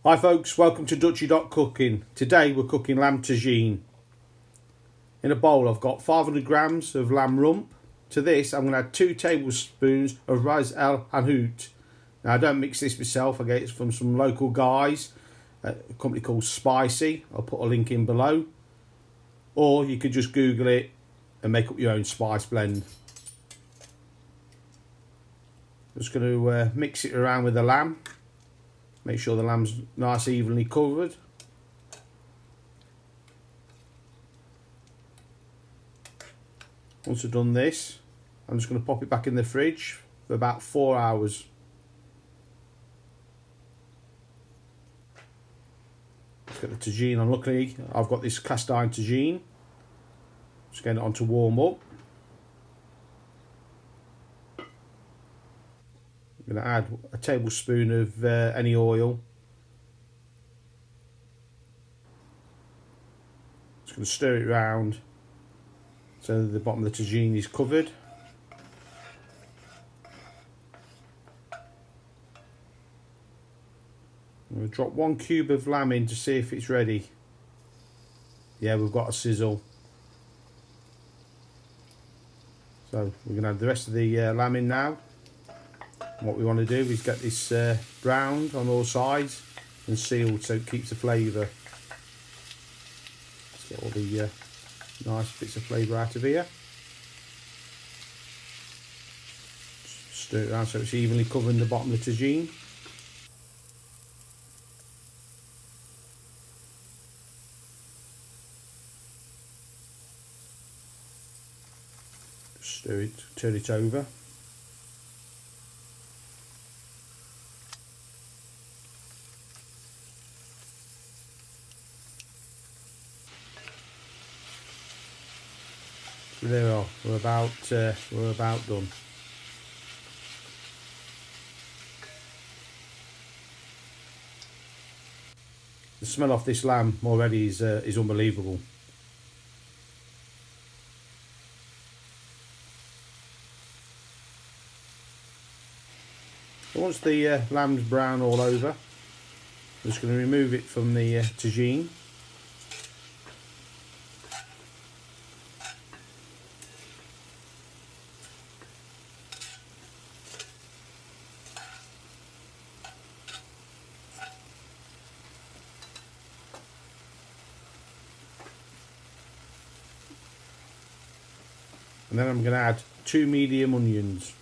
Hi folks, welcome to Dutchy Cooking. Today we're cooking lamb tagine. In a bowl I've got 500 grams of lamb rump. To this I'm going to add 2 tablespoons of Dried Apricots. Now I don't mix this myself, I get it from some local guys, a company called Spicy. I'll put a link in below. Or you could just Google it and make up your own spice blend. Just going to mix it around with the lamb. Make sure the lamb's nice evenly covered. Once I've done this, I'm just going to pop it back in the fridge for about 4 hours. Let's get the tagine on. Luckily, I've got this cast iron tagine. Just getting it on to warm up. I'm going to add a tablespoon of any oil. Just going to stir it around so the bottom of the tagine is covered. I'm going to drop 1 cube of lamb in to see if it's ready. Yeah, we've got a sizzle. So we're going to add the rest of the lamb in now. And what we want to do is get this browned on all sides and sealed so it keeps the flavour. Let's get all the nice bits of flavour out of here. Just stir it around so it's evenly covering the bottom of the tagine. Just stir it, turn it over. There we are. We're about done. The smell of this lamb already is unbelievable. So once the lamb's brown all over, I'm just going to remove it from the tagine. And then I'm going to add 2 medium onions.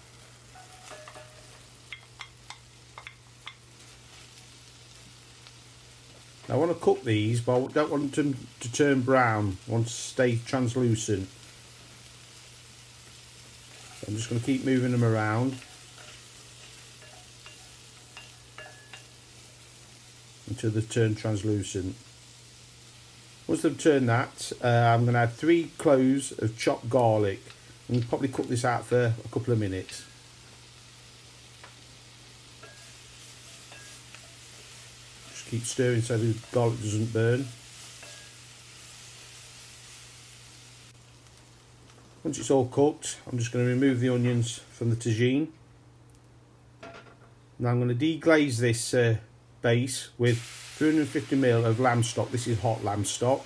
Now I want to cook these, but I don't want them to turn brown. I want to stay translucent. So I'm just going to keep moving them around until they turn translucent. Once they've turned that, I'm going to add 3 cloves of chopped garlic. And probably cook this out for a couple of minutes. Just keep stirring so the garlic doesn't burn. Once it's all cooked, I'm just going to remove the onions from the tagine. Now I'm going to deglaze this base with 350 ml of lamb stock. This is hot lamb stock.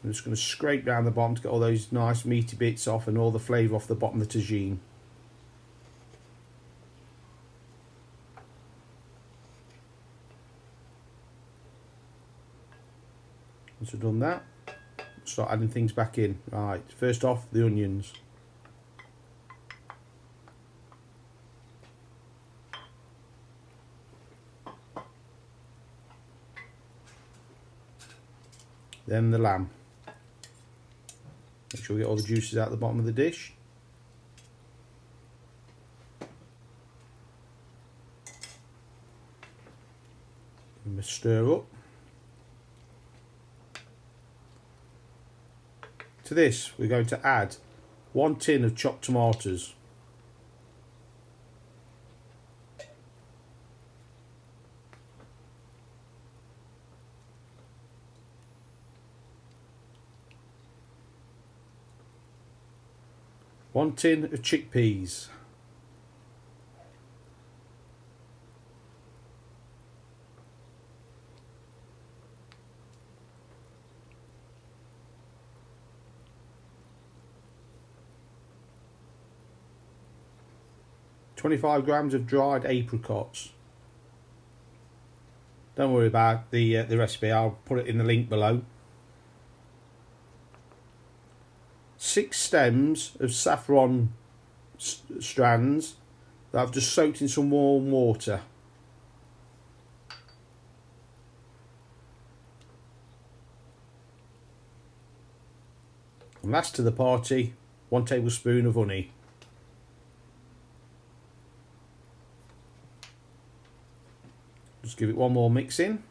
I'm just going to scrape down the bottom to get all those nice meaty bits off and all the flavour off the bottom of the tagine. Once I've done that, start adding things back in. Right, first off, the onions. Then the lamb. Make sure we get all the juices out the bottom of the dish. And we stir up. To this, we're going to add 1 tin of chopped tomatoes. One tin of chickpeas. 25 grams of dried apricots. Don't worry about the recipe, I'll put it in the link below. 6 stems of saffron strands that I've just soaked in some warm water. And last to the party, 1 tablespoon of honey. Just give it one more mix in.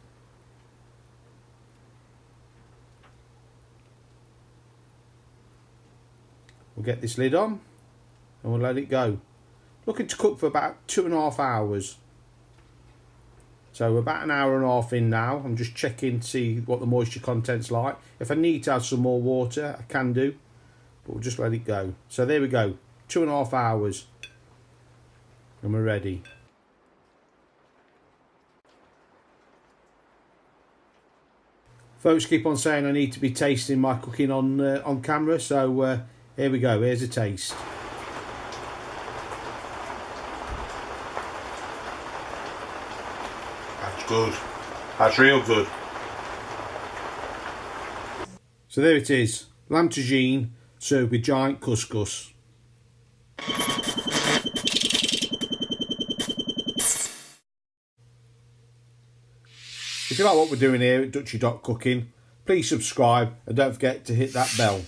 We'll get this lid on and we'll let it go. Looking to cook for about 2.5 hours. So we're about 1.5 hours in now. I'm just checking to see what the moisture content's like. If I need to add some more water, I can do, but we'll just let it go. So there we go, 2.5 hours and we're ready. Folks keep on saying I need to be tasting my cooking on camera, so here we go, here's a taste. That's good. That's real good. So there it is, lamb tagine served with giant couscous. If you like what we're doing here at Dutchy Cooking, please subscribe and don't forget to hit that bell.